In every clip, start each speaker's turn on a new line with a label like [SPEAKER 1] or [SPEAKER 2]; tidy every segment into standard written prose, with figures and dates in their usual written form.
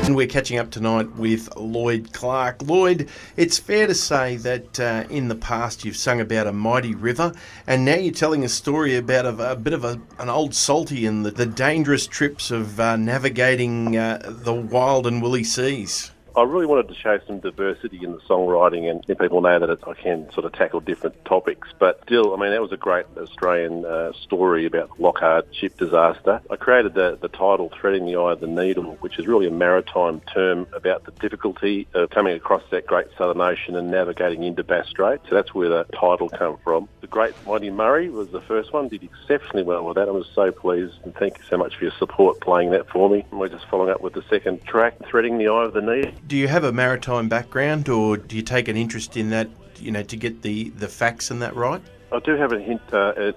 [SPEAKER 1] And we're catching up tonight with Lloyd Clarke. Lloyd, it's fair to say that in the past you've sung about a mighty river, and now you're telling a story about a bit of an old salty and the dangerous trips of navigating the wild and woolly seas.
[SPEAKER 2] I really wanted to show some diversity in the songwriting and let people know that I can sort of tackle different topics. But still, I mean, that was a great Australian story about the Lockhart ship disaster. I created the title Threading the Eye of the Needle, which is really a maritime term about the difficulty of coming across that great southern ocean and navigating into Bass Strait. So that's where the title came from. The Great Mighty Murray was the first one, did exceptionally well with that. I was so pleased, and thank you so much for your support playing that for me. And we're just following up with the second track, Threading the Eye of the Needle.
[SPEAKER 1] Do you have a maritime background, or do you take an interest in that, to get the facts and that right?
[SPEAKER 2] I do have an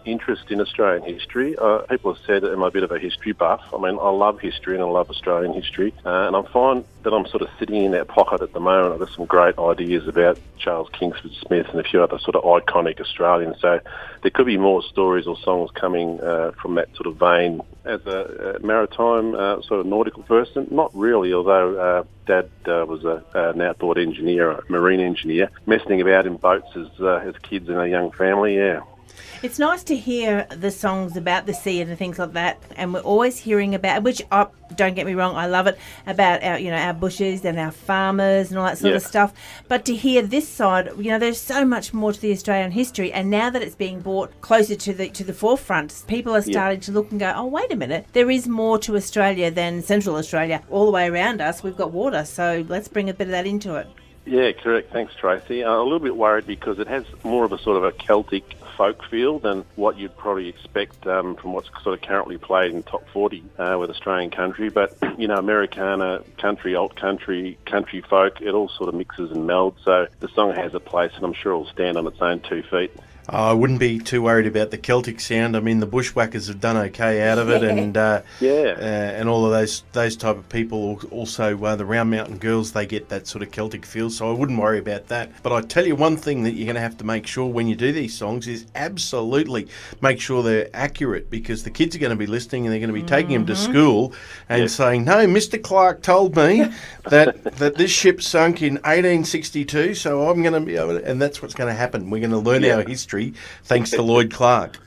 [SPEAKER 2] interest in Australian history. People have said that I'm a bit of a history buff. I mean, I love history and I love Australian history. And I find that I'm sort of sitting in that pocket at the moment. I've got some great ideas about Charles Kingsford Smith and a few other sort of iconic Australians. So there could be more stories or songs coming from that sort of vein. As a maritime sort of nautical person, not really, although Dad was an outboard engineer, a marine engineer, messing about in boats as kids and a young family, yeah.
[SPEAKER 3] It's nice to hear the songs about the sea and things like that, and we're always hearing about, which, don't get me wrong, I love it, about our bushes and our farmers and all that sort of stuff. But to hear this side, there's so much more to the Australian history, and now that it's being brought closer to the forefront, people are starting to look and go, oh, wait a minute, there is more to Australia than Central Australia. All the way around us, we've got water, so let's bring a bit of that into it.
[SPEAKER 2] Yeah, correct. Thanks, Tracy. I'm a little bit worried because it has more of a sort of a Celtic folk feel than what you'd probably expect from what's sort of currently played in top 40 with Australian country. But, Americana, country, alt country, country folk, it all sort of mixes and melds. So the song has a place, and I'm sure it'll stand on its own 2 feet.
[SPEAKER 1] I wouldn't be too worried about the Celtic sound. I mean, the Bushwhackers have done okay out of it, and all of those type of people. Also, the Round Mountain Girls, they get that sort of Celtic feel, so I wouldn't worry about that. But I tell you one thing that you're going to have to make sure when you do these songs is absolutely make sure they're accurate, because the kids are going to be listening and they're going to be taking them to school and saying, no, Mr. Clarke told me that this ship sunk in 1862, so I'm going to be able to, and that's what's going to happen. We're going to learn our history thanks to Lloyd Clarke.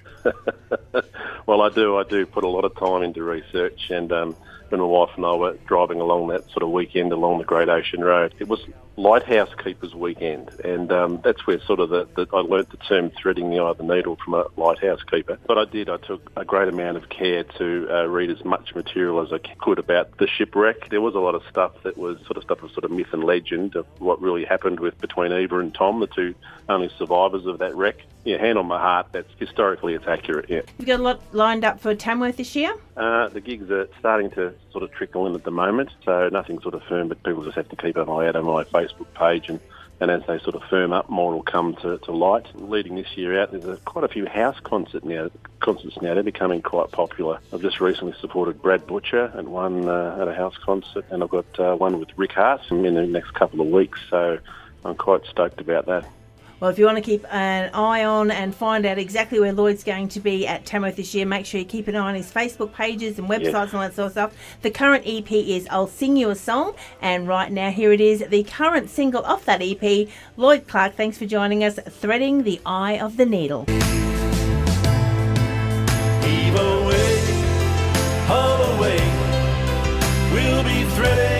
[SPEAKER 2] Well, I do put a lot of time into research, and when my wife and I were driving along that sort of weekend along the Great Ocean Road, it was Lighthouse Keepers Weekend, and that's where sort of I learnt the term threading the eye of the needle from a lighthouse keeper. But I took a great amount of care to read as much material as I could about the shipwreck. There was a lot of stuff that was sort of myth and legend of what really happened between Eva and Tom, the two only survivors of that wreck. Yeah, hand on my heart, that's historically it's accurate, yeah.
[SPEAKER 3] You've got a lot lined up for Tamworth this year?
[SPEAKER 2] The gigs are starting to sort of trickle in at the moment, so nothing sort of firm, but people just have to keep an eye out on my Facebook page, and as they sort of firm up, more will come to light. Leading this year out, there's quite a few house concerts now. They're becoming quite popular. I've just recently supported Brad Butcher and one at a house concert, and I've got one with Rick Hart in the next couple of weeks, so I'm quite stoked about that.
[SPEAKER 3] Well, if you want to keep an eye on and find out exactly where Lloyd's going to be at Tamworth this year, make sure you keep an eye on his Facebook pages and websites and all that sort of stuff. The current EP is I'll Sing You a Song, and right now here it is, the current single off that EP. Lloyd Clarke, thanks for joining us, Threading the Eye of the Needle.
[SPEAKER 4] Heave away, haul away, we'll be threading